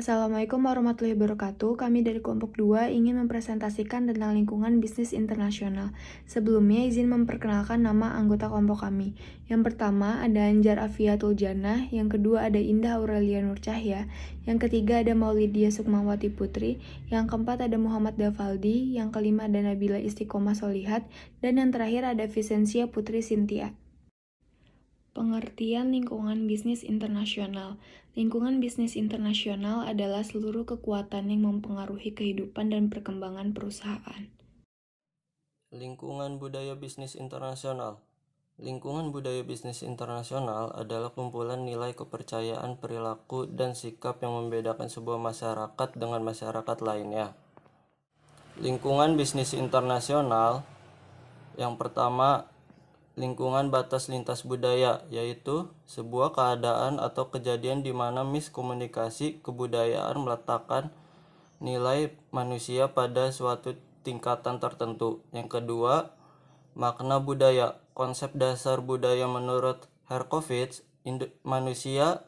Assalamualaikum warahmatullahi wabarakatuh. Kami dari kelompok 2 ingin mempresentasikan tentang lingkungan bisnis internasional. Sebelumnya izin memperkenalkan nama anggota kelompok kami. Yang pertama ada Anjar Afiatul Jannah, yang kedua ada Indah Aurelia Nur Cahya, yang ketiga ada Maulidia Sukmawati Putri, yang keempat ada Muhammad Dafaldi, yang kelima ada Nabila Istiqomah Solihat, dan yang terakhir ada Vicensia Putri Sintia. Pengertian lingkungan bisnis internasional. Lingkungan bisnis internasional adalah seluruh kekuatan yang mempengaruhi kehidupan dan perkembangan perusahaan. Lingkungan budaya bisnis internasional. Lingkungan budaya bisnis internasional adalah kumpulan nilai kepercayaan, perilaku, dan sikap yang membedakan sebuah masyarakat dengan masyarakat lainnya. Lingkungan bisnis internasional yang pertama, lingkungan batas lintas budaya, yaitu sebuah keadaan atau kejadian di mana miskomunikasi kebudayaan meletakkan nilai manusia pada suatu tingkatan tertentu. Yang kedua, makna budaya. Konsep dasar budaya menurut Herkovits, manusia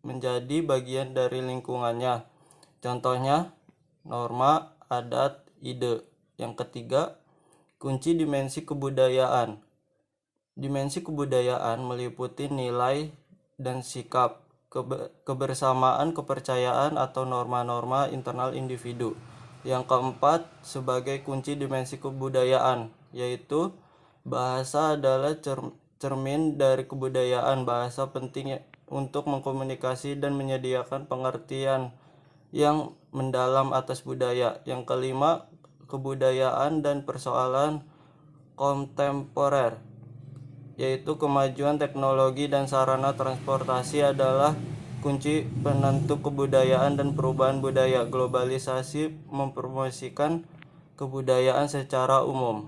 menjadi bagian dari lingkungannya. Contohnya, norma, adat, ide. Yang ketiga, kunci dimensi kebudayaan. Dimensi kebudayaan meliputi nilai dan sikap, kebersamaan, kepercayaan, atau norma-norma internal individu. Yang keempat, sebagai kunci dimensi kebudayaan, yaitu bahasa adalah cermin dari kebudayaan. Bahasa penting untuk mengkomunikasi dan menyediakan pengertian yang mendalam atas budaya. Yang kelima, kebudayaan dan persoalan kontemporer, yaitu kemajuan teknologi dan sarana transportasi adalah kunci penentu kebudayaan dan perubahan budaya. Globalisasi mempromosikan kebudayaan secara umum.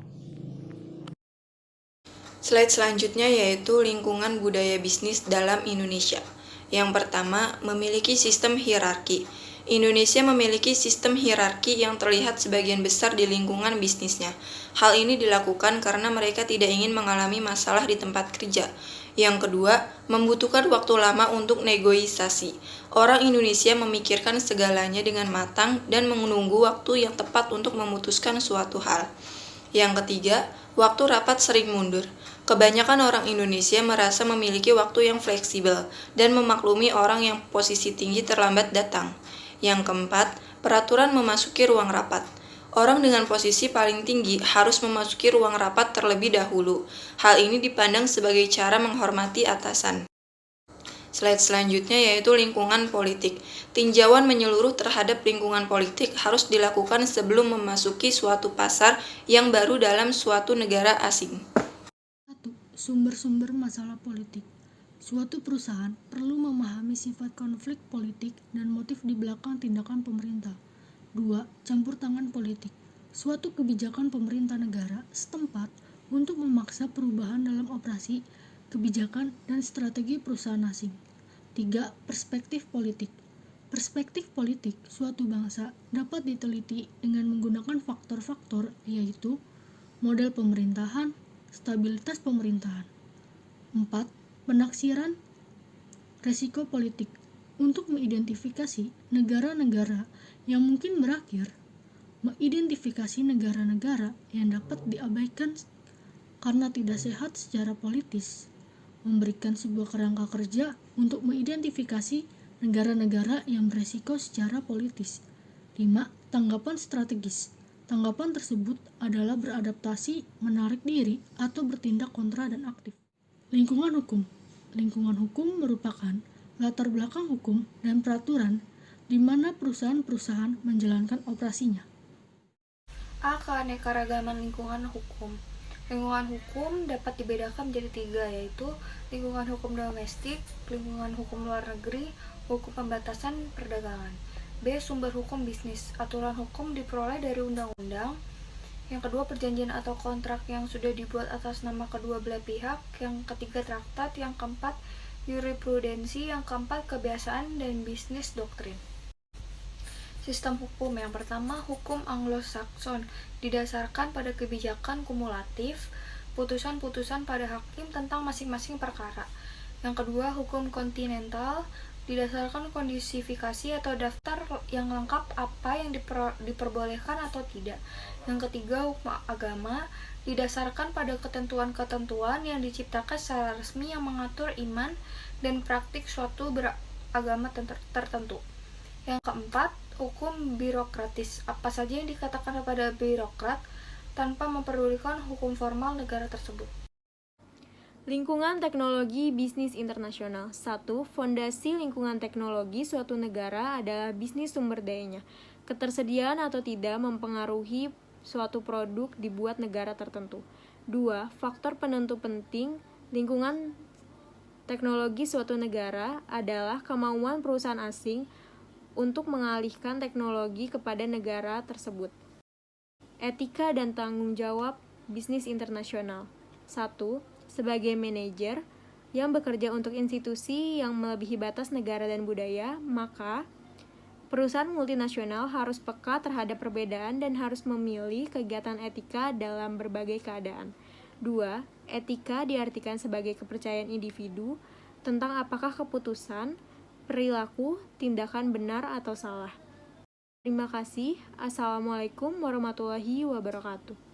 Slide selanjutnya yaitu lingkungan budaya bisnis dalam Indonesia. Yang pertama, memiliki sistem hierarki. Indonesia memiliki sistem hierarki yang terlihat sebagian besar di lingkungan bisnisnya. Hal ini dilakukan karena mereka tidak ingin mengalami masalah di tempat kerja. Yang kedua, membutuhkan waktu lama untuk negosiasi. Orang Indonesia memikirkan segalanya dengan matang dan menunggu waktu yang tepat untuk memutuskan suatu hal. Yang ketiga, waktu rapat sering mundur. Kebanyakan orang Indonesia merasa memiliki waktu yang fleksibel dan memaklumi orang yang posisi tinggi terlambat datang. Yang keempat, peraturan memasuki ruang rapat. Orang dengan posisi paling tinggi harus memasuki ruang rapat terlebih dahulu. Hal ini dipandang sebagai cara menghormati atasan. Slide selanjutnya yaitu lingkungan politik. Tinjauan menyeluruh terhadap lingkungan politik harus dilakukan sebelum memasuki suatu pasar yang baru dalam suatu negara asing. 1. Sumber-sumber masalah politik. Suatu perusahaan perlu memahami sifat konflik politik dan motif di belakang tindakan pemerintah. 2. Campur tangan politik. Suatu kebijakan pemerintah negara setempat untuk memaksa perubahan dalam operasi, kebijakan, dan strategi perusahaan asing. 3. Perspektif politik. Perspektif politik suatu bangsa dapat diteliti dengan menggunakan faktor-faktor yaitu model pemerintahan, stabilitas pemerintahan. 4. Penaksiran resiko politik untuk mengidentifikasi negara-negara yang mungkin berakhir, mengidentifikasi negara-negara yang dapat diabaikan karena tidak sehat secara politis, memberikan sebuah kerangka kerja untuk mengidentifikasi negara-negara yang beresiko secara politis. 5. Tanggapan strategis. Tanggapan tersebut adalah beradaptasi, menarik diri, atau bertindak kontra dan aktif. Lingkungan hukum. Lingkungan hukum merupakan latar belakang hukum dan peraturan di mana perusahaan-perusahaan menjalankan operasinya. A. Keanekaragaman lingkungan hukum. Lingkungan hukum dapat dibedakan menjadi 3, yaitu lingkungan hukum domestik, lingkungan hukum luar negeri, hukum pembatasan perdagangan. B. Sumber hukum bisnis. Aturan hukum diperoleh dari undang-undang. Yang kedua, perjanjian atau kontrak yang sudah dibuat atas nama kedua belah pihak. Yang ketiga, traktat. Yang keempat, jurisprudensi. Yang keempat, kebiasaan dan bisnis doktrin. Sistem hukum. Yang pertama, hukum Anglo-Saxon didasarkan pada kebijakan kumulatif, putusan-putusan pada hakim tentang masing-masing perkara. Yang kedua, hukum kontinental didasarkan kondisifikasi atau daftar yang lengkap apa yang diperbolehkan atau tidak. Yang ketiga, hukum agama didasarkan pada ketentuan-ketentuan yang diciptakan secara resmi yang mengatur iman dan praktik suatu beragama tertentu. Yang keempat, hukum birokratis. Apa saja yang dikatakan kepada birokrat tanpa memperdulikan hukum formal negara tersebut. Lingkungan teknologi bisnis internasional. 1. Fondasi lingkungan teknologi suatu negara adalah bisnis sumber dayanya. Ketersediaan atau tidak mempengaruhi suatu produk dibuat negara tertentu. 2. Faktor penentu penting lingkungan teknologi suatu negara adalah kemauan perusahaan asing untuk mengalihkan teknologi kepada negara tersebut. Etika dan tanggung jawab bisnis internasional. 1. Sebagai manajer yang bekerja untuk institusi yang melebihi batas negara dan budaya, maka perusahaan multinasional harus peka terhadap perbedaan dan harus memilih kegiatan etika dalam berbagai keadaan. 2. Etika diartikan sebagai kepercayaan individu tentang apakah keputusan, perilaku, tindakan benar atau salah. Terima kasih. Assalamualaikum warahmatullahi wabarakatuh.